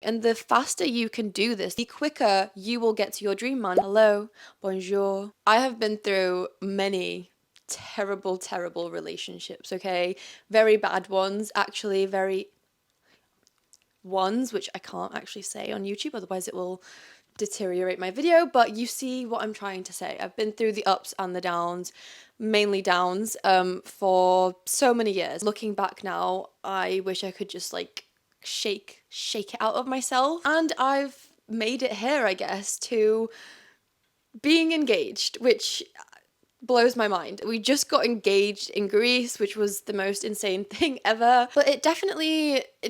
And the faster you can do this, the quicker you will get to your dream man. Hello, bonjour. I have been through many terrible relationships, okay? Very bad ones, actually, very ones, which I can't actually say on YouTube, otherwise it will deteriorate my video, but you see what I'm trying to say. I've been through the ups and the downs, mainly downs, for so many years. Looking back now, I wish I could just like shake it out of myself. And I've made it here, I guess, to being engaged, which blows my mind. We just got engaged in Greece, which was the most insane thing ever. But it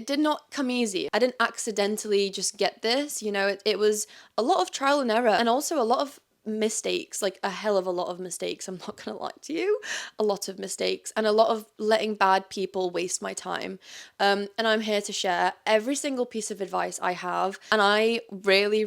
did not come easy. I didn't accidentally just get this, you know, it was a lot of trial and error and also a lot of mistakes, like a hell of a lot of mistakes, I'm not gonna lie to you. A lot of mistakes and a lot of letting bad people waste my time. And I'm here to share every single piece of advice I have. And I really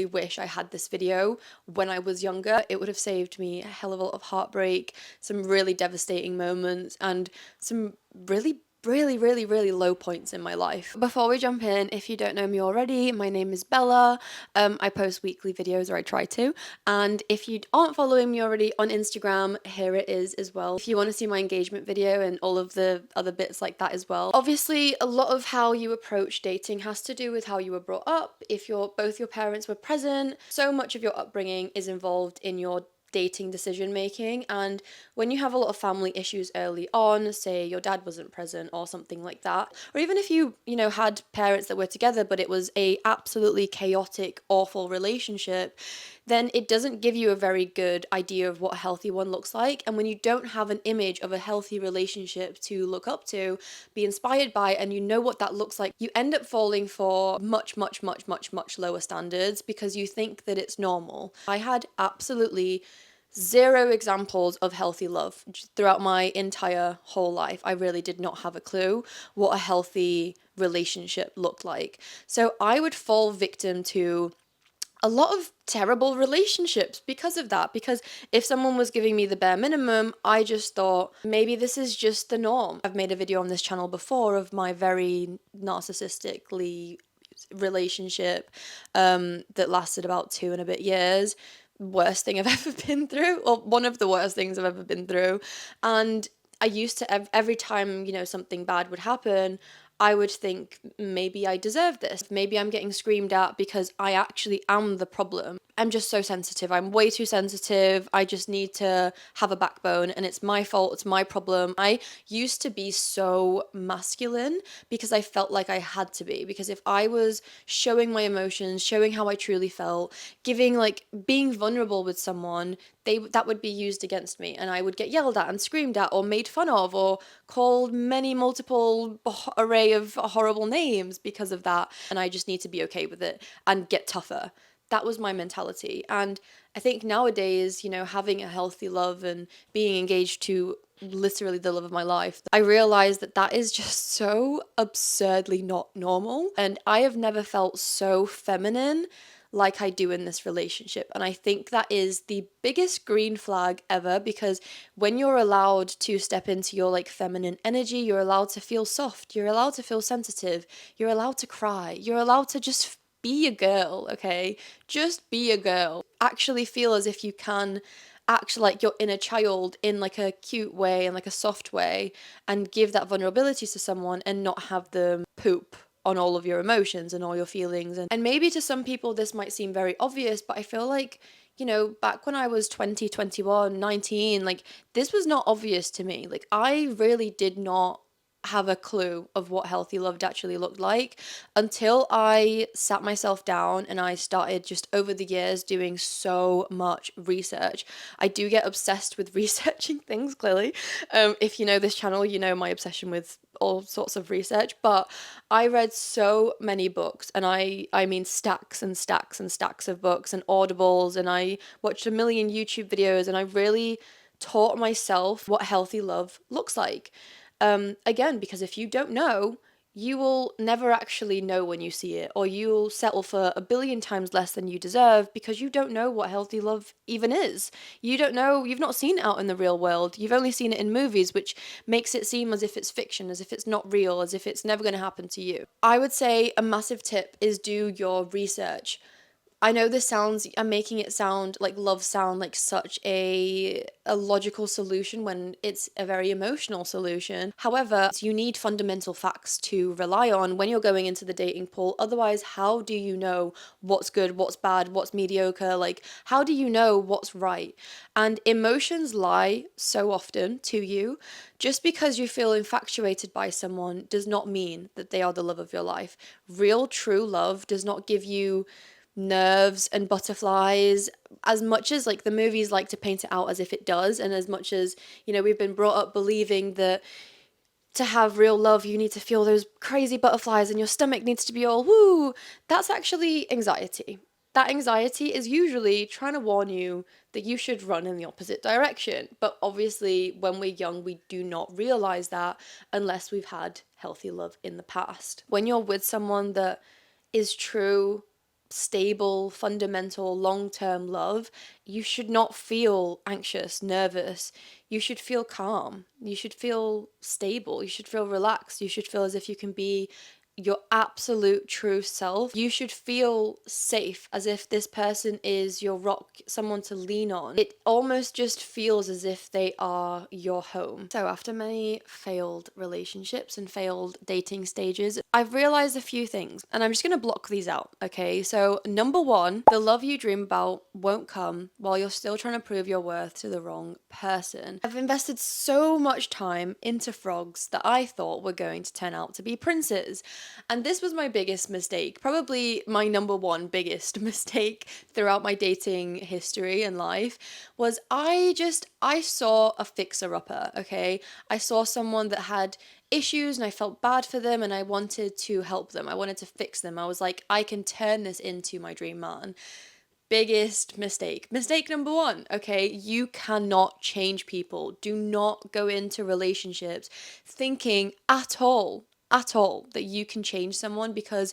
wish I had this video when I was younger. It would have saved me a hell of a lot of heartbreak, some really devastating moments, and some really low points in my life. Before we jump in, if you don't know me already, my name is Bella. I post weekly videos, or I try to. And if you aren't following me already on Instagram, here it is as well. If you want to see my engagement video and all of the other bits like that as well. Obviously, a lot of how you approach dating has to do with how you were brought up. If both your parents were present, so much of your upbringing is involved in your dating decision making. And when you have a lot of family issues early on, say your dad wasn't present or something like that, or even if you know had parents that were together but it was a absolutely chaotic, awful relationship, then it doesn't give you a very good idea of what a healthy one looks like. And when you don't have an image of a healthy relationship to look up to, be inspired by, and you know what that looks like, you end up falling for much lower standards because you think that it's normal. I had absolutely zero examples of healthy love throughout my entire whole life. I really did not have a clue what a healthy relationship looked like. So I would fall victim to a lot of terrible relationships because of that. Because if someone was giving me the bare minimum, I just thought maybe this is just the norm. I've made a video on this channel before of my very narcissistically relationship that lasted about 2 and a bit years. Worst thing I've ever been through, or one of the worst things I've ever been through. And I used to, every time, you know, something bad would happen, I would think maybe I deserve this. Maybe I'm getting screamed at because I actually am the problem. I'm just so sensitive. I'm way too sensitive. I just need to have a backbone and it's my fault. It's my problem. I used to be so masculine because I felt like I had to be. Because if I was showing my emotions, showing how I truly felt, being vulnerable with someone, that would be used against me and I would get yelled at and screamed at or made fun of or called multiple array of horrible names because of that. And I just need to be okay with it and get tougher. That was my mentality. And I think nowadays, you know, having a healthy love and being engaged to literally the love of my life, I realized that that is just so absurdly not normal. And I have never felt so feminine like I do in this relationship. And I think that is the biggest green flag ever, because when you're allowed to step into your like feminine energy, you're allowed to feel soft, you're allowed to feel sensitive, you're allowed to cry, you're allowed to just be a girl, okay? Just be a girl. Actually feel as if you can act like your inner child in like a cute way and like a soft way, and give that vulnerability to someone and not have them poop on all of your emotions and all your feelings. And maybe to some people this might seem very obvious, but I feel like, you know, back when I was 20, 21, 19, like this was not obvious to me. Like I really did not have a clue of what healthy love actually looked like until I sat myself down and I started just over the years doing so much research. I do get obsessed with researching things, clearly. If you know this channel, you know my obsession with all sorts of research, but I read so many books, and I mean stacks and stacks and stacks of books and audibles, and I watched a million YouTube videos, and I really taught myself what healthy love looks like. Again, because if you don't know, you will never actually know when you see it, or you'll settle for a billion times less than you deserve because you don't know what healthy love even is. You don't know, you've not seen it out in the real world. You've only seen it in movies, which makes it seem as if it's fiction, as if it's not real, as if it's never going to happen to you. I would say a massive tip is do your research. I know this sounds, I'm making it sound like love sound like such a logical solution when it's a very emotional solution. However, you need fundamental facts to rely on when you're going into the dating pool. Otherwise, how do you know what's good, what's bad, what's mediocre? Like, how do you know what's right? And emotions lie so often to you. Just because you feel infatuated by someone does not mean that they are the love of your life. Real, true love does not give you nerves and butterflies as much as like the movies like to paint it out as if it does, and as much as, you know, we've been brought up believing that to have real love you need to feel those crazy butterflies and your stomach needs to be all woo. That's actually anxiety. That anxiety is usually trying to warn you that you should run in the opposite direction. But obviously, when we're young, we do not realize that unless we've had healthy love in the past. When you're with someone that is true, stable, fundamental, long term love, you should not feel anxious, nervous. You should feel calm. You should feel stable. You should feel relaxed. You should feel as if you can be your absolute true self. You should feel safe, as if this person is your rock, someone to lean on. It almost just feels as if they are your home. So after many failed relationships and failed dating stages, I've realized a few things, and I'm just going to block these out, okay? So number one, the love you dream about won't come while you're still trying to prove your worth to the wrong person. I've invested so much time into frogs that I thought were going to turn out to be princes. And this was my biggest mistake, probably my number one biggest mistake throughout my dating history and life, was I saw a fixer-upper, okay? I saw someone that had issues and I felt bad for them and I wanted to help them. I wanted to fix them. I was like, I can turn this into my dream man. Biggest mistake. Mistake number one, okay? You cannot change people. Do not go into relationships thinking at all, that you can change someone, because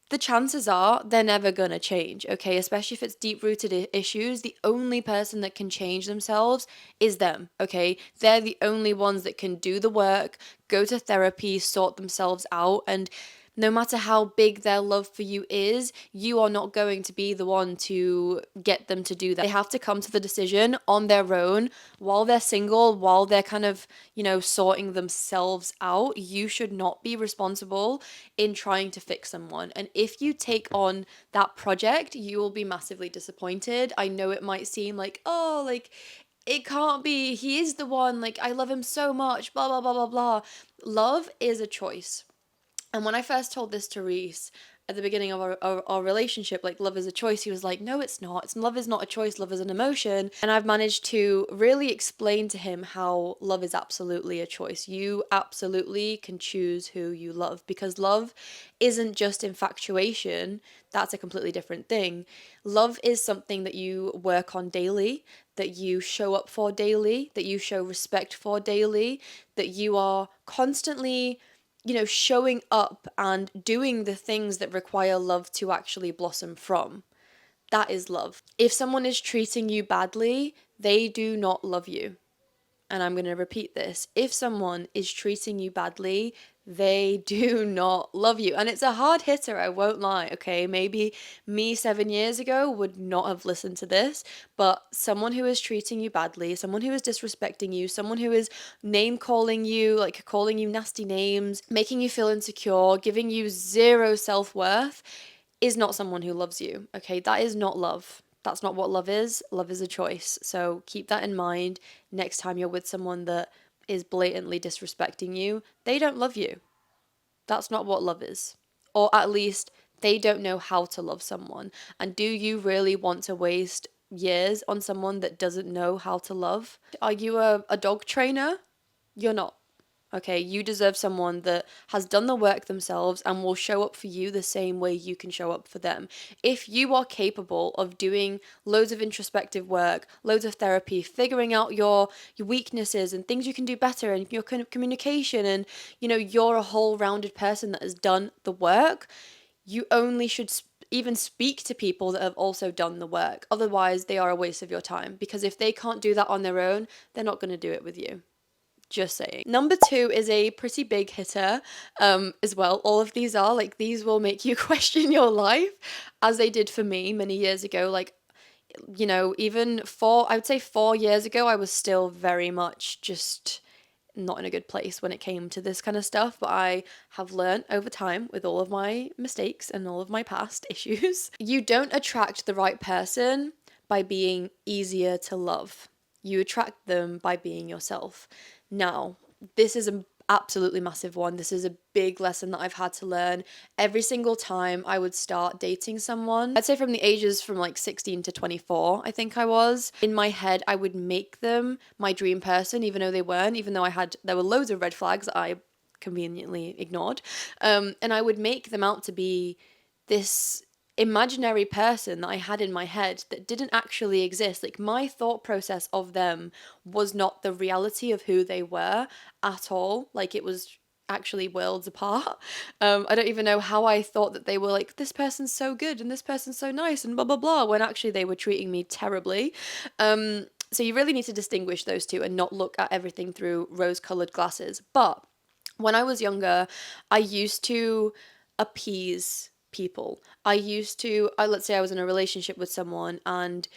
the chances are they're never going to change, okay? Especially if it's deep rooted issues. The only person that can change themselves is them, okay? They're the only ones that can do the work, go to therapy, sort themselves out, and no matter how big their love for you is, you are not going to be the one to get them to do that. They have to come to the decision on their own while they're single, while they're kind of, you know, sorting themselves out. You should not be responsible in trying to fix someone. And if you take on that project, you will be massively disappointed. I know it might seem like, oh, like, it can't be, he is the one, like, I love him so much, blah, blah, blah, blah, blah. Love is a choice. And when I first told this to Reese at the beginning of our relationship, like, love is a choice, he was like, no, it's not. Love is not a choice, love is an emotion. And I've managed to really explain to him how love is absolutely a choice. You absolutely can choose who you love, because love isn't just infatuation. That's a completely different thing. Love is something that you work on daily, that you show up for daily, that you show respect for daily, that you are constantly, you know, showing up and doing the things that require love to actually blossom from. That is love. If someone is treating you badly, they do not love you. And I'm going to repeat this. If someone is treating you badly, they do not love you. And it's a hard hitter, I won't lie, okay? Maybe me 7 years ago would not have listened to this, but someone who is treating you badly, someone who is disrespecting you, someone who is name calling you, like calling you nasty names, making you feel insecure, giving you zero self-worth, is not someone who loves you, okay? That is not love. That's not what love is. Love is a choice. So keep that in mind next time you're with someone that is blatantly disrespecting you. They don't love you. That's not what love is. Or at least they don't know how to love someone. And do you really want to waste years on someone that doesn't know how to love? Are you a dog trainer? You're not. Okay, you deserve someone that has done the work themselves and will show up for you the same way you can show up for them. If you are capable of doing loads of introspective work, loads of therapy, figuring out your weaknesses and things you can do better and your kind of communication, and you're a whole rounded person that has done the work, you only should even speak to people that have also done the work. Otherwise, they are a waste of your time, because if they can't do that on their own, they're not going to do it with you. Just saying. Number two is a pretty big hitter, as well. All of these are like, these will make you question your life, as they did for me many years ago. Like, even I would say 4 years ago, I was still very much just not in a good place when it came to this kind of stuff. But I have learned over time, with all of my mistakes and all of my past issues, you don't attract the right person by being easier to love. You attract them by being yourself. Now, this is an absolutely massive one. This is a big lesson that I've had to learn. Every single time I would start dating someone, I'd say from the ages from like 16 to 24, I think I was, in my head, I would make them my dream person, even though they weren't, even though there were loads of red flags that I conveniently ignored. And I would make them out to be this imaginary person that I had in my head that didn't actually exist. Like, my thought process of them was not the reality of who they were at all. Like, it was actually worlds apart. I don't even know how I thought that they were like, this person's so good and this person's so nice and blah blah blah, when actually they were treating me terribly. So you really need to distinguish those two and not look at everything through rose-colored glasses. But when I was younger, I used to appease people. Let's say I was in a relationship with someone and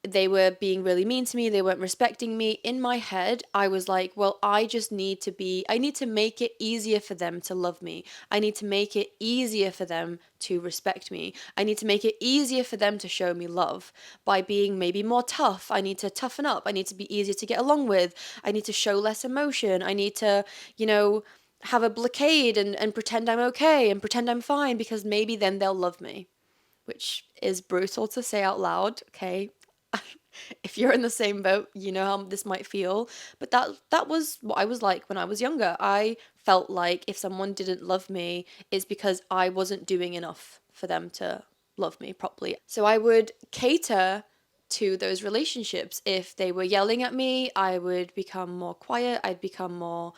they were being really mean to me, they weren't respecting me. In my head, I was like, well, I need to make it easier for them to love me. I need to make it easier for them to respect me. I need to make it easier for them to show me love by being maybe more tough. I need to toughen up. I need to be easier to get along with. I need to show less emotion. I need to, have a blockade and pretend I'm okay and pretend I'm fine, because maybe then they'll love me, which is brutal to say out loud, okay? If you're in the same boat, you know how this might feel. But that was what I was like when I was younger. I felt like if someone didn't love me, it's because I wasn't doing enough for them to love me properly. So I would cater to those relationships. If they were yelling at me, I would become more quiet. I'd become more,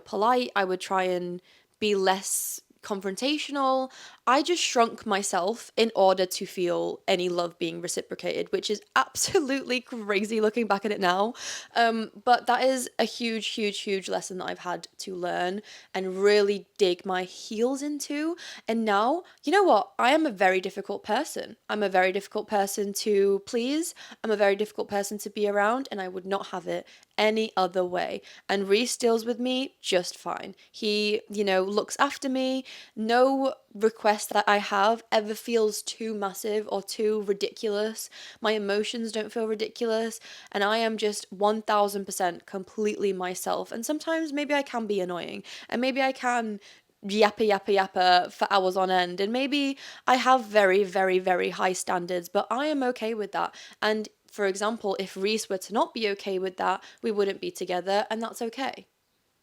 polite. I would try and be less confrontational. I just shrunk myself in order to feel any love being reciprocated, which is absolutely crazy looking back at it now. But that is a huge, huge, huge lesson that I've had to learn and really dig my heels into. And now, you know what? I am a very difficult person. I'm a very difficult person to please. I'm a very difficult person to be around, and I would not have it any other way. And Reese deals with me just fine. He, looks after me. No request that I have ever feels too massive or too ridiculous. My emotions don't feel ridiculous, and I am just 1000% completely myself. And sometimes maybe I can be annoying, and maybe I can yappa yappa yappa for hours on end, and maybe I have very, very, very high standards, but I am okay with that. And for example, if Reese were to not be okay with that, we wouldn't be together, and that's okay.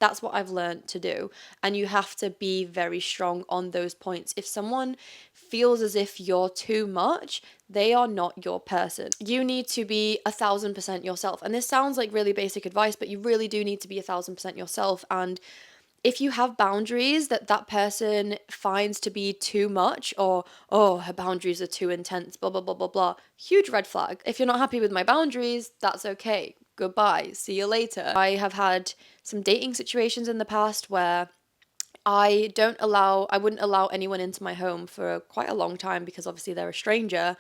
That's what I've learned to do. And you have to be very strong on those points. If someone feels as if you're too much, they are not your person. You need to be 1000% yourself. And this sounds like really basic advice, but you really do need to be 1000% yourself. And if you have boundaries that person finds to be too much, or, oh, her boundaries are too intense, blah, blah, blah, blah, blah, huge red flag. If you're not happy with my boundaries, that's okay. Goodbye. See you later. I have had some dating situations in the past where I wouldn't allow anyone into my home for quite a long time, because obviously they're a stranger.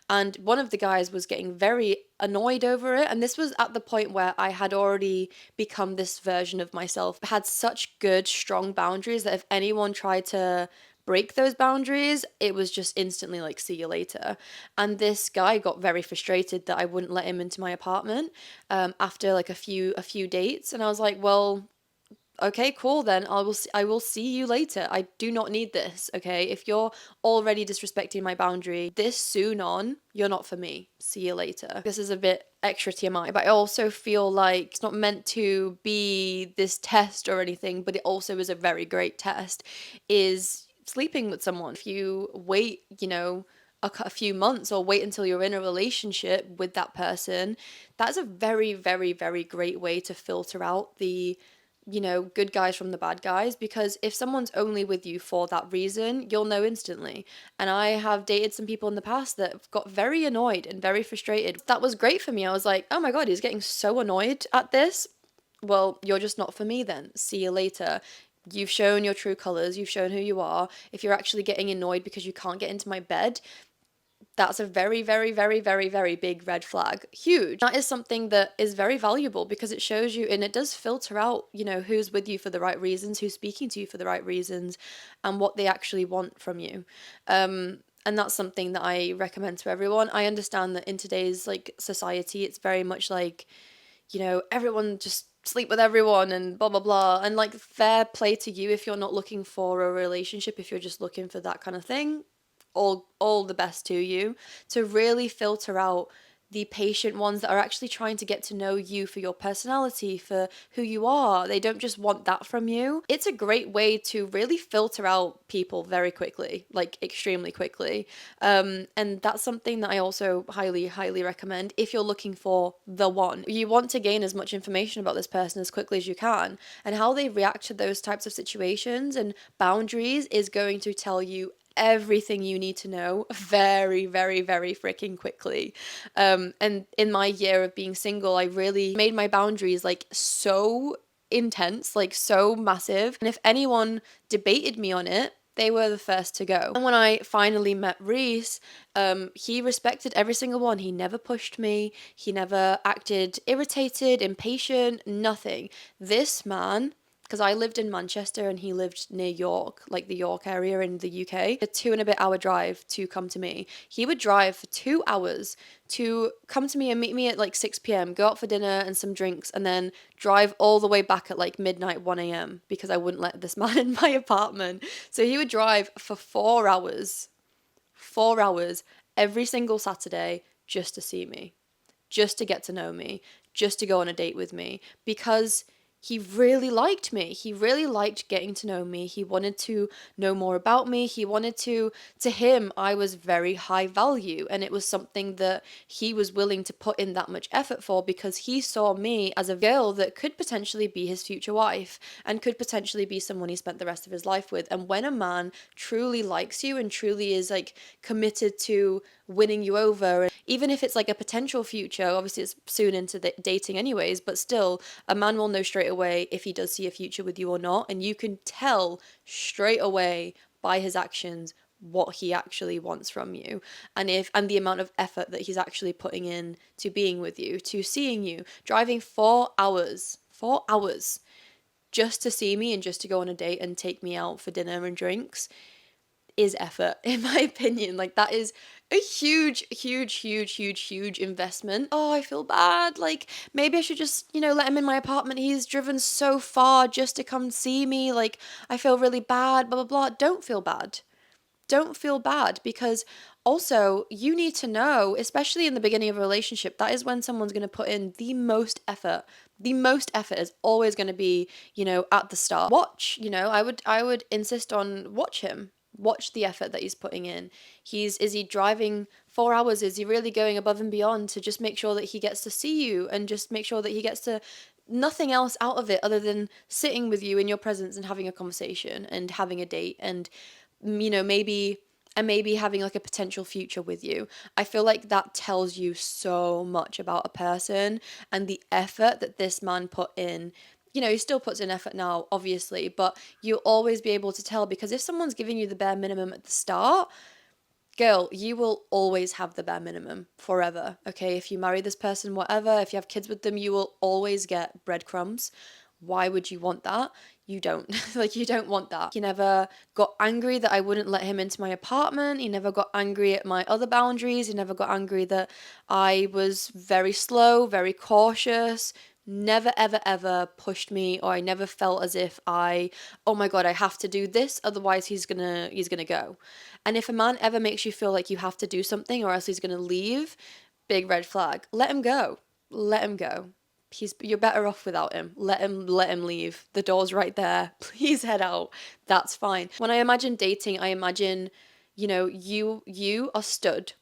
And one of the guys was getting very annoyed over it. And this was at the point where I had already become this version of myself. I had such good, strong boundaries that if anyone tried to break those boundaries, it was just instantly like, see you later. And this guy got very frustrated that I wouldn't let him into my apartment after like a few dates. And I was like, well, okay, cool, then I will see you later. I do not need this, okay? If you're already disrespecting my boundary this soon on, you're not for me. See you later. This is a bit extra TMI, but I also feel like it's not meant to be this test or anything, but it also is a very great test, is sleeping with someone. If you wait, a few months or wait until you're in a relationship with that person, that's a very, very, very great way to filter out the good guys from the bad guys, because if someone's only with you for that reason, you'll know instantly. And I have dated some people in the past that got very annoyed and very frustrated. That was great for me. I was like, oh my God, he's getting so annoyed at this. Well, you're just not for me then. See you later. You've shown your true colors. You've shown who you are. If you're actually getting annoyed because you can't get into my bed, that's a very, very, very, very, very big red flag. Huge. That is something that is very valuable because it shows you, and it does filter out, who's with you for the right reasons, who's speaking to you for the right reasons, and what they actually want from you. And that's something that I recommend to everyone. I understand that in today's society, it's very much like, everyone just sleep with everyone and blah blah blah, and fair play to you if you're not looking for a relationship, if you're just looking for that kind of thing, all the best to you, to really filter out the patient ones that are actually trying to get to know you for your personality, for who you are. They don't just want that from you. It's a great way to really filter out people very quickly, extremely quickly. And that's something that I also highly, highly recommend if you're looking for the one. You want to gain as much information about this person as quickly as you can, and how they react to those types of situations and boundaries is going to tell you everything you need to know very, very, very freaking quickly. And in my year of being single, I really made my boundaries so intense, so massive. And if anyone debated me on it, they were the first to go. And when I finally met Reese, he respected every single one. He never pushed me. He never acted irritated, impatient, nothing. This man, because I lived in Manchester and he lived near York, the York area in the UK, a 2 and a bit hour drive to come to me. He would drive for 2 hours to come to me and meet me at 6 p.m., go out for dinner and some drinks, and then drive all the way back at midnight, 1 a.m., because I wouldn't let this man in my apartment. So he would drive for 4 hours every single Saturday just to see me, just to get to know me, just to go on a date with me, because he really liked me. He really liked getting to know me. He wanted to know more about me. He wanted to him, I was very high value. And it was something that he was willing to put in that much effort for, because he saw me as a girl that could potentially be his future wife and could potentially be someone he spent the rest of his life with. And when a man truly likes you and truly is committed to winning you over, and even if it's a potential future, obviously it's soon into the dating anyways, but still, a man will know straight away if he does see a future with you or not, and you can tell straight away by his actions what he actually wants from you, and the amount of effort that he's actually putting in to being with you, to seeing you, driving 4 hours just to see me and just to go on a date and take me out for dinner and drinks is effort, in my opinion. That is a huge, huge, huge, huge, huge investment. Oh, I feel bad. Maybe I should just, let him in my apartment. He's driven so far just to come see me. I feel really bad, blah, blah, blah. Don't feel bad. Don't feel bad, because also you need to know, especially in the beginning of a relationship, that is when someone's going to put in the most effort. The most effort is always going to be, at the start. Watch, I would insist on watch him. Watch the effort that he's putting in. Is he driving 4 hours? Is he really going above and beyond to just make sure that he gets to see you and just make sure that he gets to nothing else out of it other than sitting with you in your presence and having a conversation and having a date and maybe having a potential future with you. I feel like that tells you so much about a person, and the effort that this man put in. He still puts in effort now, obviously, but you'll always be able to tell, because if someone's giving you the bare minimum at the start, girl, you will always have the bare minimum forever, okay? If you marry this person, whatever, if you have kids with them, you will always get breadcrumbs. Why would you want that? You don't. You don't want that. He never got angry that I wouldn't let him into my apartment. He never got angry at my other boundaries. He never got angry that I was very slow, very cautious. never ever ever pushed me, or I never felt as if oh my god, I have to do this, otherwise he's gonna go. And if a man ever makes you feel like you have to do something or else he's gonna leave, big red flag. Let him go. Let him go. You're better off without him. Let him leave. The door's right there. Please head out. That's fine. When I imagine dating, I imagine, you are stood,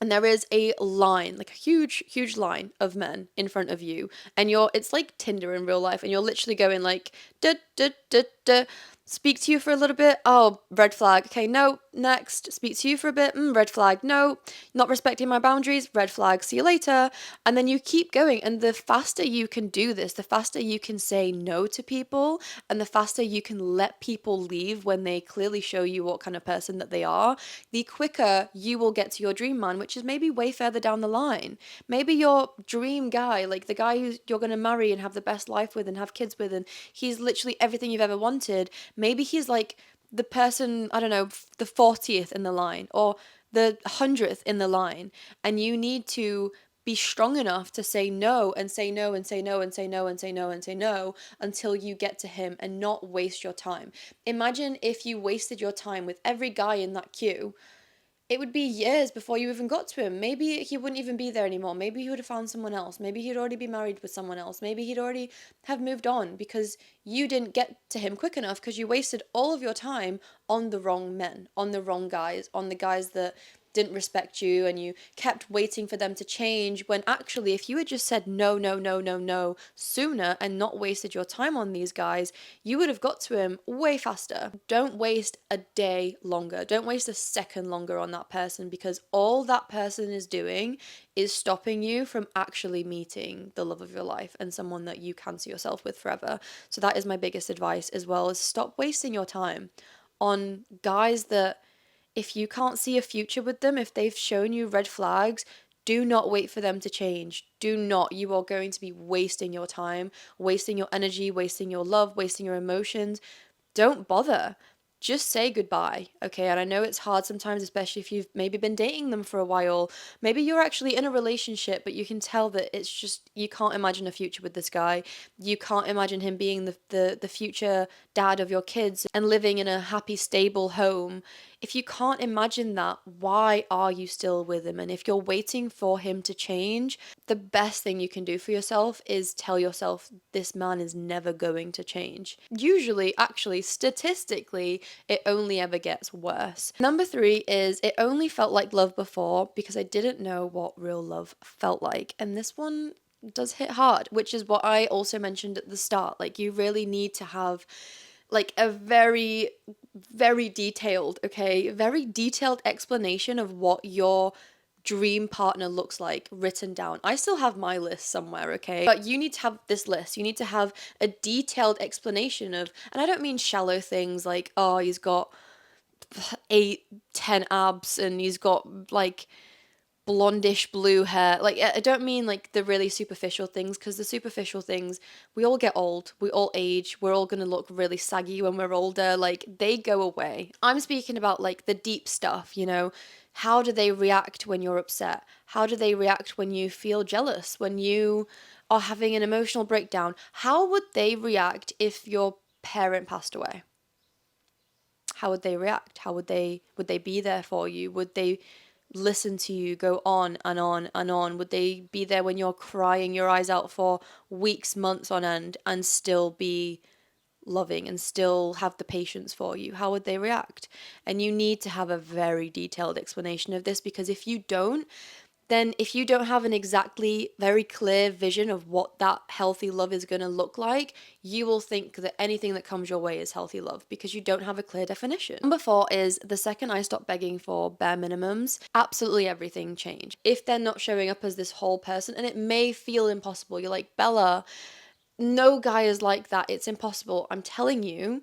and there is a line, like a huge line of men in front of you, and it's like Tinder in real life, and you're literally going like da da da da, speak to you for a little bit, oh, red flag, okay, no, next, speak to you for a bit, red flag, no, not respecting my boundaries, red flag, see you later. And then you keep going, and the faster you can do this, the faster you can say no to people, and the faster you can let people leave when they clearly show you what kind of person that they are, the quicker you will get to your dream man, which is maybe way further down the line. Maybe your dream guy, like the guy who you're going to marry and have the best life with and have kids with, and he's literally everything you've ever wanted. Maybe he's like the person, I don't know, the 40th in the line or the 100th in the line, and you need to be strong enough to say no and say no and say no and say no and say no and say no until you get to him and not waste your time. Imagine if you wasted your time with every guy in that queue. It would be years before you even got to him. Maybe he wouldn't even be there anymore. Maybe he would have found someone else. Maybe he'd already be married with someone else. Maybe he'd already have moved on because you didn't get to him quick enough because you wasted all of your time on the wrong men, on the wrong guys, on the guys that didn't respect you, and you kept waiting for them to change, when actually if you had just said no, no, no, no, no sooner and not wasted your time on these guys, you would have got to him way faster. Don't waste a day longer. Don't waste a second longer on that person, because all that person is doing is stopping you from actually meeting the love of your life and someone that you can see yourself with forever. So that is my biggest advice, as well as stop wasting your time on guys that, if you can't see a future with them, if they've shown you red flags, do not wait for them to change. Do not. You are going to be wasting your time, wasting your energy, wasting your love, wasting your emotions. Don't bother. Just say goodbye, okay? And I know it's hard sometimes, especially if you've maybe been dating them for a while. Maybe you're actually in a relationship, but you can tell that it's just, you can't imagine a future with this guy. You can't imagine him being the future dad of your kids and living in a happy, stable home. If you can't imagine that, why are you still with him? And if you're waiting for him to change, the best thing you can do for yourself is tell yourself this man is never going to change. Usually, actually, statistically, it only ever gets worse. Number 3 is, it only felt like love before because I didn't know what real love felt like. And this one does hit hard, which is what I also mentioned at the start. Like, you really need to have like a very, very detailed, okay, very detailed explanation of what your dream partner looks like written down. I still have my list somewhere, okay? But you need to have this list. You need to have a detailed explanation of, and I don't mean shallow things like, oh, he's got 8, 10 abs and he's got like blondish blue hair. Like, I don't mean like the really superficial things, because the superficial things, we all get old, we all age, we're all gonna look really saggy when we're older. Like, they go away. I'm speaking about like the deep stuff, how do they react when you're upset? How do they react when you feel jealous, when you are having an emotional breakdown? How would they react if your parent passed away? How would they react? How would they be there for you? Would they listen to you go on and on and on? Would they be there when you're crying your eyes out for weeks, months on end, and still be loving and still have the patience for you? How would they react? And you need to have a very detailed explanation of this, because if you don't, then if you don't have an exactly very clear vision of what that healthy love is going to look like, you will think that anything that comes your way is healthy love because you don't have a clear definition. Number 4 is, the second I stopped begging for bare minimums, absolutely everything changed. If they're not showing up as this whole person, and it may feel impossible, you're like, Bella, no guy is like that, it's impossible. I'm telling you,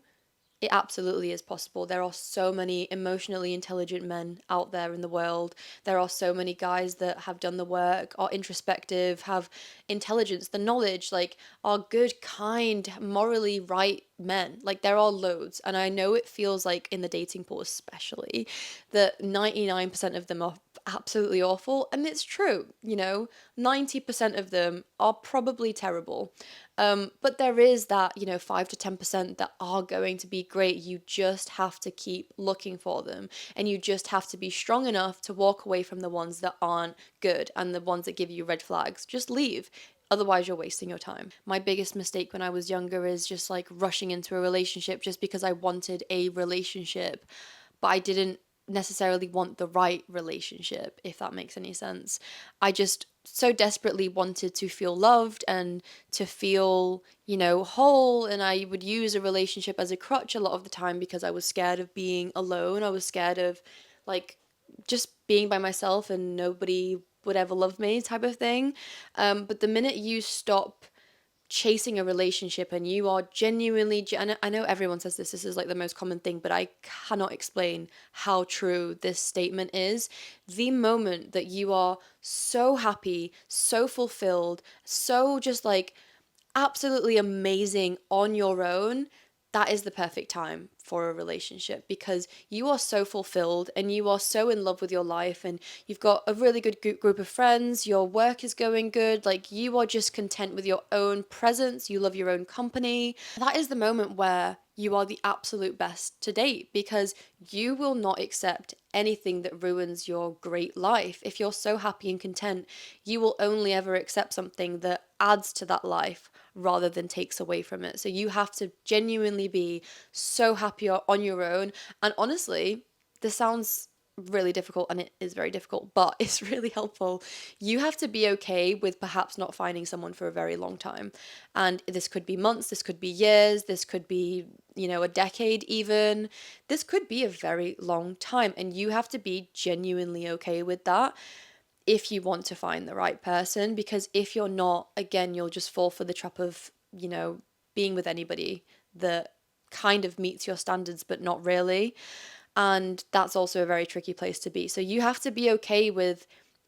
it absolutely is possible. There are so many emotionally intelligent men out there in the world. There are so many guys that have done the work, are introspective, have intelligence, the knowledge, like, are good, kind, morally right men. Like, there are loads. And I know it feels like in the dating pool especially that 99% of them are absolutely awful. And it's true, 90% of them are probably terrible. But there is that, 5 to 10% that are going to be great. You just have to keep looking for them. And you just have to be strong enough to walk away from the ones that aren't good and the ones that give you red flags. Just leave. Otherwise, you're wasting your time. My biggest mistake when I was younger is just like rushing into a relationship just because I wanted a relationship, but I didn't necessarily want the right relationship, if that makes any sense. I just so desperately wanted to feel loved and to feel, whole. And I would use a relationship as a crutch a lot of the time because I was scared of being alone. I was scared of like just being by myself and nobody would ever love me type of thing. But the minute you stop chasing a relationship and you are genuinely, I know everyone says this is like the most common thing, but I cannot explain how true this statement is. The moment that you are so happy, so fulfilled, so just like absolutely amazing on your own, that is the perfect time for a relationship because you are so fulfilled and you are so in love with your life and you've got a really good group of friends, your work is going good, like you are just content with your own presence, you love your own company. That is the moment where you are the absolute best to date because you will not accept anything that ruins your great life. If you're so happy and content, you will only ever accept something that adds to that life rather than takes away from it. So you have to genuinely be so happy on your own. And honestly, this sounds really difficult and it is very difficult, but it's really helpful. You have to be okay with perhaps not finding someone for a very long time. And this could be months, this could be years, this could be, a decade even. This could be a very long time. And you have to be genuinely okay with that if you want to find the right person, because if you're not, again, you'll just fall for the trap of, being with anybody that kind of meets your standards but not really. And that's also a very tricky place to be. So you have to be okay with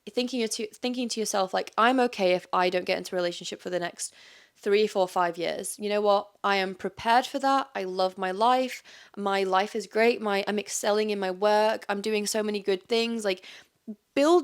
thinking to yourself, like, I'm okay if I don't get into a relationship for the next 3, 4, 5 years. You know what? I am prepared for that. I love my life. My life is great. I'm excelling in my work. I'm doing so many good things. Like, fill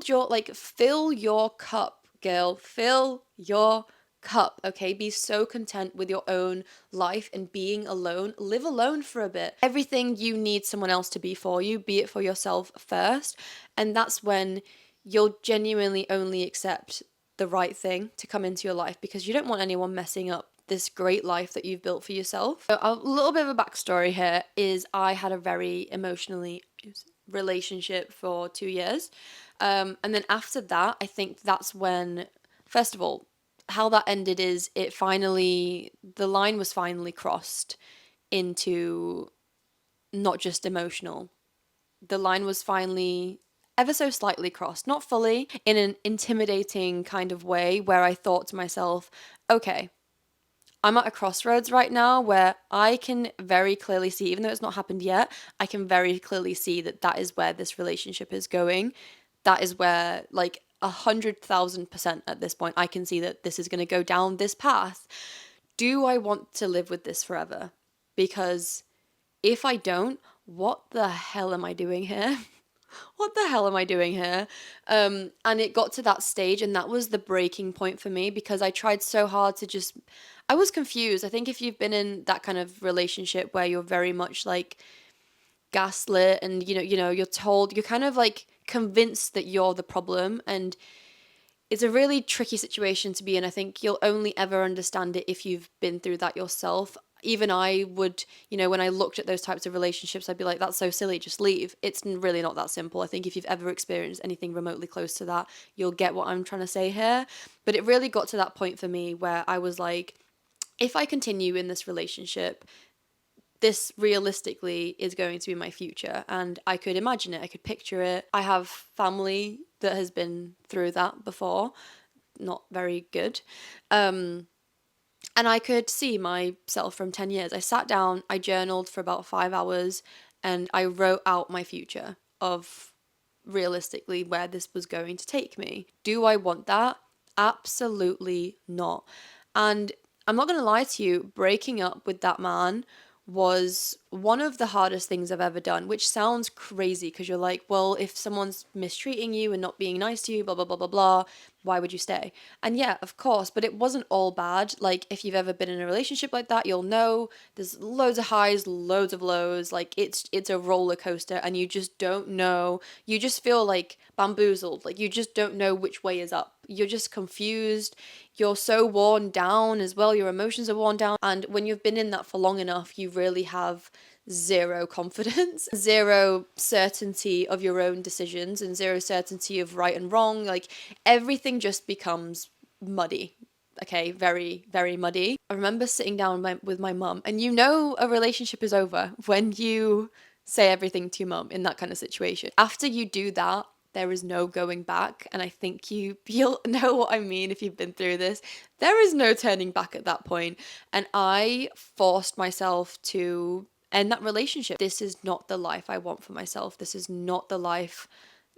your cup, girl. Fill your cup, okay? Be so content with your own life and being alone. Live alone for a bit. Everything you need someone else to be for you, be it for yourself first. And that's when you'll genuinely only accept the right thing to come into your life because you don't want anyone messing up this great life that you've built for yourself. So a little bit of a backstory here is I had a very emotionally relationship for 2 years. And then after that, I think that's when, first of all, how that ended is the line was finally crossed into not just emotional. The line was finally ever so slightly crossed, not fully, in an intimidating kind of way where I thought to myself, okay, I'm at a crossroads right now where I can very clearly see, even though it's not happened yet, I can very clearly see that is where this relationship is going. That is where, like, 100,000% at this point, I can see that this is going to go down this path. Do I want to live with this forever? Because if I don't, what the hell am I doing here? What the hell am I doing here? And it got to that stage, and that was the breaking point for me because I tried so hard to just. I was confused. I think if you've been in that kind of relationship where you're very much like gaslit and you're told, you're kind of like convinced that you're the problem, and it's a really tricky situation to be in. I think you'll only ever understand it if you've been through that yourself. Even I would, when I looked at those types of relationships, I'd be like, that's so silly, just leave. It's really not that simple. I think if you've ever experienced anything remotely close to that, you'll get what I'm trying to say here. But it really got to that point for me where I was like, if I continue in this relationship, this realistically is going to be my future. And I could imagine it, I could picture it. I have family that has been through that before, not very good. And I could see myself from 10 years. I sat down, I journaled for about 5 hours, and I wrote out my future of realistically where this was going to take me. Do I want that? Absolutely not. And I'm not going to lie to you, breaking up with that man was one of the hardest things I've ever done, which sounds crazy because you're like, well, if someone's mistreating you and not being nice to you, blah, blah, blah, blah, blah, why would you stay? And yeah, of course, but it wasn't all bad. Like, if you've ever been in a relationship like that, you'll know there's loads of highs, loads of lows. Like, it's a roller coaster, and you just don't know. You just feel like bamboozled. Like, you just don't know which way is up. You're just confused. You're so worn down as well. Your emotions are worn down. And when you've been in that for long enough, you really have zero confidence, zero certainty of your own decisions, and zero certainty of right and wrong. Like, everything just becomes muddy. Okay, very, very muddy. I remember sitting down with my mum, and you know a relationship is over when you say everything to your mum in that kind of situation. After you do that, there is no going back, and I think you'll know what I mean if you've been through this. There is no turning back at that point, and I forced myself to end that relationship. This is not the life I want for myself. This is not the life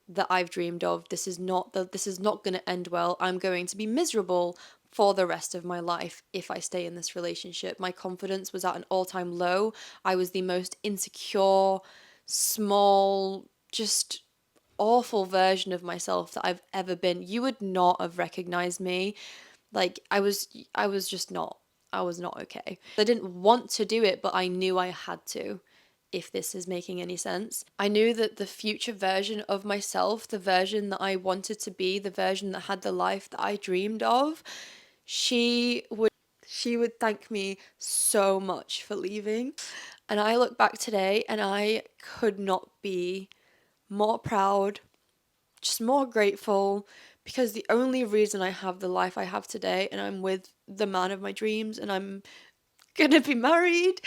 that I've dreamed of. This is not going to end well. I'm going to be miserable for the rest of my life if I stay in this relationship. My confidence was at an all-time low. I was the most insecure, small, just awful version of myself that I've ever been. You would not have recognized me. Like, I was just not. I was not okay. I didn't want to do it, but I knew I had to, if this is making any sense. I knew that the future version of myself, the version that I wanted to be, the version that had the life that I dreamed of, she would thank me so much for leaving. And I look back today and I could not be more proud, just more grateful, because the only reason I have the life I have today and I'm with the man of my dreams and I'm gonna be married,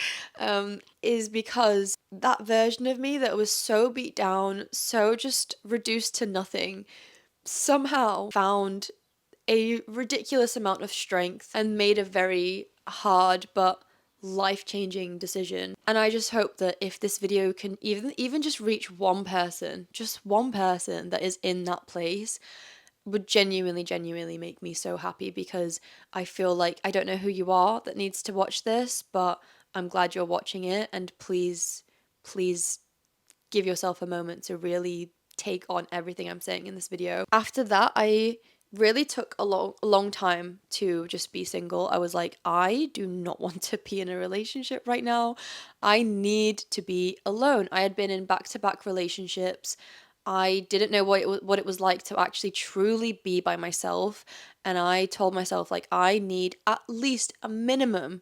is because that version of me that was so beat down, so just reduced to nothing, somehow found a ridiculous amount of strength and made a very hard but life-changing decision. And I just hope that if this video can even just reach one person, just one person that is in that place, would genuinely make me so happy, because I feel like, I don't know who you are that needs to watch this, but I'm glad you're watching it, and please give yourself a moment to really take on everything I'm saying in this video. After that, I really took a long time to just be single. I was like, I do not want to be in a relationship right now. I need to be alone. I had been in back-to-back relationships. I didn't know what it was like to actually truly be by myself, and I told myself, like, I need at least a minimum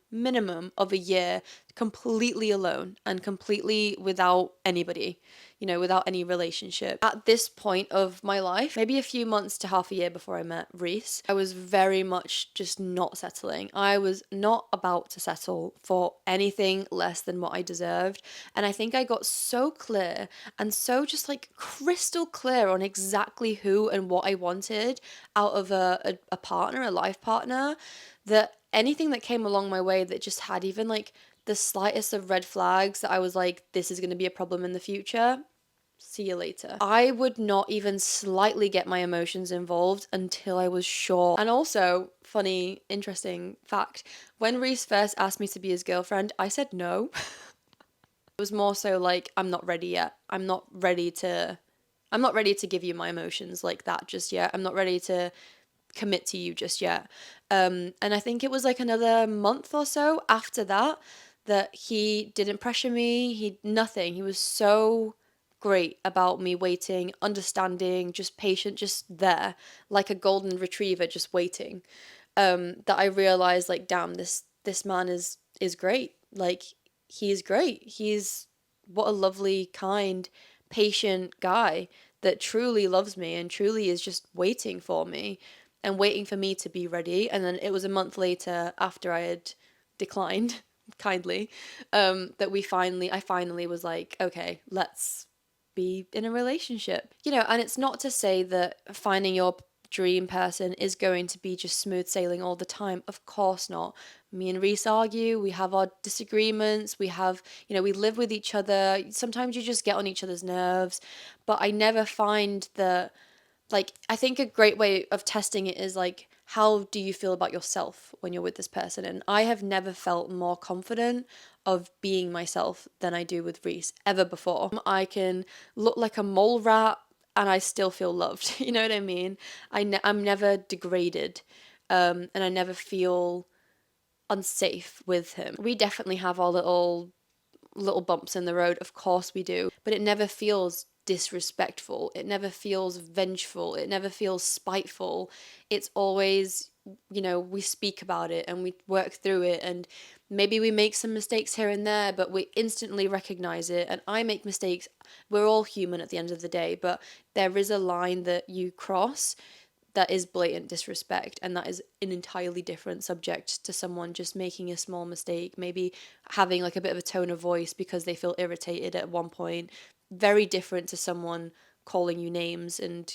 of a year completely alone and completely without anybody, without any relationship. At this point of my life, maybe a few months to half a year before I met Reese, I was very much just not settling. I was not about to settle for anything less than what I deserved. And I think I got so clear and so just like crystal clear on exactly who and what I wanted out of a partner, a life partner, that anything that came along my way that just had even like the slightest of red flags that I was like, this is going to be a problem in the future, see you later. I would not even slightly get my emotions involved until I was sure. And also, funny, interesting fact, when Reese first asked me to be his girlfriend, I said no. It was more so like, I'm not ready yet. I'm not ready to give you my emotions like that just yet. I'm not ready to commit to you just yet. And I think it was like another month or so after that he didn't pressure me. Nothing. He was so great about me waiting, understanding, just patient, just there, like a golden retriever just waiting. That I realized, like, damn, this man is great. Like, he is great. He's what a lovely, kind, patient guy that truly loves me and truly is just waiting for me and waiting for me to be ready. And then it was a month later, after I had declined kindly, that I finally was like, okay, let's be in a relationship. And it's not to say that finding your dream person is going to be just smooth sailing all the time. Of course not. Me and Reese argue, we have our disagreements, we live with each other. Sometimes you just get on each other's nerves, but I never find that, like, I think a great way of testing it is like, how do you feel about yourself when you're with this person? And I have never felt more confident of being myself than I do with Reese ever before. I can look like a mole rat and I still feel loved. You know what I mean? I'm never degraded, and I never feel unsafe with him. We definitely have our little bumps in the road, of course we do, but it never feels disrespectful. It never feels vengeful. It never feels spiteful. It's always, we speak about it and we work through it, and maybe we make some mistakes here and there, but we instantly recognize it. And I make mistakes. We're all human at the end of the day, but there is a line that you cross that is blatant disrespect, and that is an entirely different subject to someone just making a small mistake, maybe having like a bit of a tone of voice because they feel irritated at one point. Very different to someone calling you names and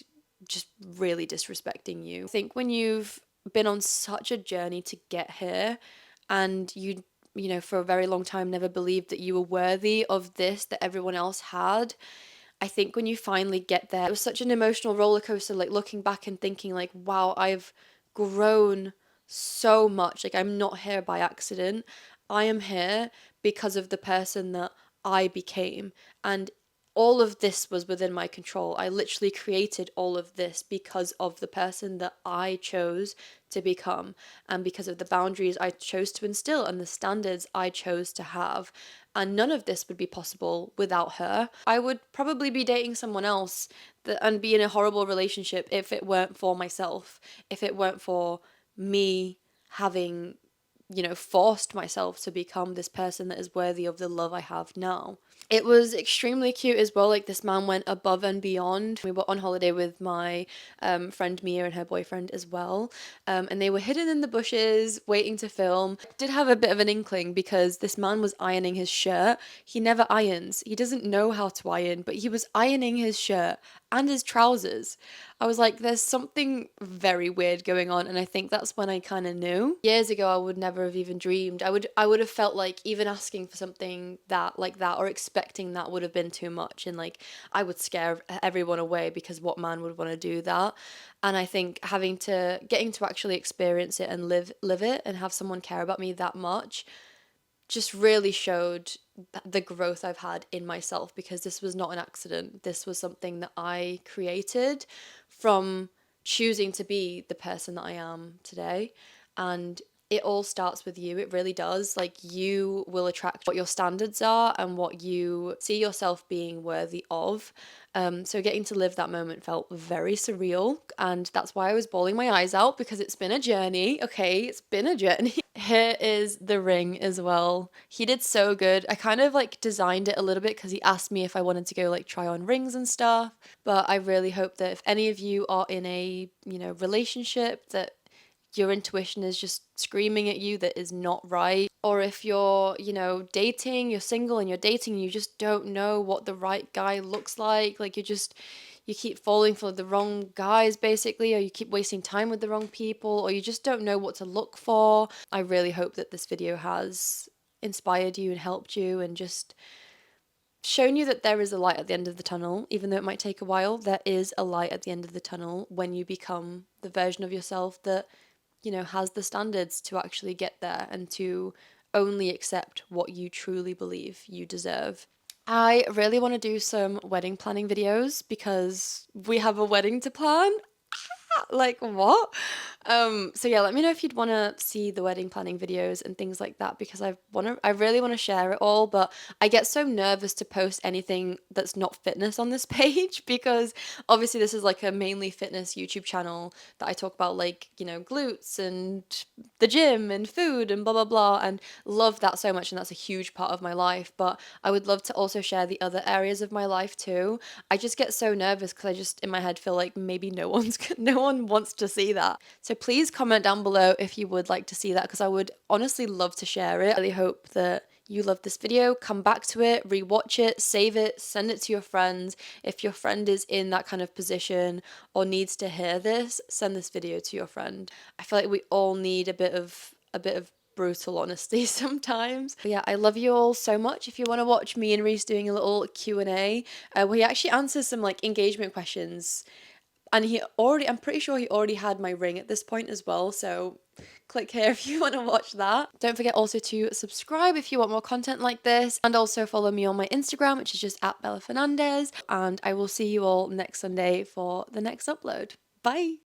just really disrespecting you. I think when you've been on such a journey to get here, and for a very long time never believed that you were worthy of this that everyone else had, I think when you finally get there, it was such an emotional roller coaster, like looking back and thinking like, wow, I've grown so much. Like, I'm not here by accident. I am here because of the person that I became. And all of this was within my control. I literally created all of this because of the person that I chose to become, and because of the boundaries I chose to instill and the standards I chose to have. And none of this would be possible without her. I would probably be dating someone else and be in a horrible relationship if it weren't for myself, if it weren't for me having forced myself to become this person that is worthy of the love I have now. It was extremely cute as well. Like, this man went above and beyond. We were on holiday with my friend Mia and her boyfriend as well, and they were hidden in the bushes waiting to film. I did have a bit of an inkling because this man was ironing his shirt. He never irons. He doesn't know how to iron, but he was ironing his shirt and his trousers. I was like, there's something very weird going on, and I think that's when I kind of knew. Years ago, I would never have even dreamed. I would have felt like even asking for something that like that or expecting that would have been too much, and like I would scare everyone away because what man would want to do that? And I think getting to actually experience it and live it and have someone care about me that much just really showed the growth I've had in myself, because this was not an accident. This was something that I created from choosing to be the person that I am today. And it all starts with you. It really does. Like, you will attract what your standards are and what you see yourself being worthy of. So getting to live that moment felt very surreal, and that's why I was bawling my eyes out, because it's been a journey. Okay, it's been a journey. Here is the ring as well. He did so good. I kind of like designed it a little bit because he asked me if I wanted to go like try on rings and stuff. But I really hope that if any of you are in a, relationship that your intuition is just screaming at you that is not right, or if you're, dating, you're single and you're dating and you just don't know what the right guy looks like you keep falling for the wrong guys basically, or you keep wasting time with the wrong people, or you just don't know what to look for. I really hope that this video has inspired you and helped you and just shown you that there is a light at the end of the tunnel. Even though it might take a while, there is a light at the end of the tunnel when you become the version of yourself that has the standards to actually get there and to only accept what you truly believe you deserve. I really want to do some wedding planning videos because we have a wedding to plan. Like, what? So yeah, let me know if you'd want to see the wedding planning videos and things like that, because I really want to share it all, but I get so nervous to post anything that's not fitness on this page, because obviously this is like a mainly fitness YouTube channel that I talk about, like, glutes and the gym and food and blah blah blah, and love that so much, and that's a huge part of my life, but I would love to also share the other areas of my life too. I just get so nervous because I just in my head feel like maybe no one wants to see that. So please comment down below if you would like to see that, because I would honestly love to share it. I really hope that you love this video, come back to it, rewatch it, save it, send it to your friends. If your friend is in that kind of position or needs to hear this, send this video to your friend. I feel like we all need a bit of brutal honesty sometimes. But yeah, I love you all so much. If you want to watch me and Reese doing a little Q&A, we actually answer some like engagement questions. And I'm pretty sure he already had my ring at this point as well. So click here if you want to watch that. Don't forget also to subscribe if you want more content like this, and also follow me on my Instagram, which is just at Bella Fernandez. And I will see you all next Sunday for the next upload. Bye.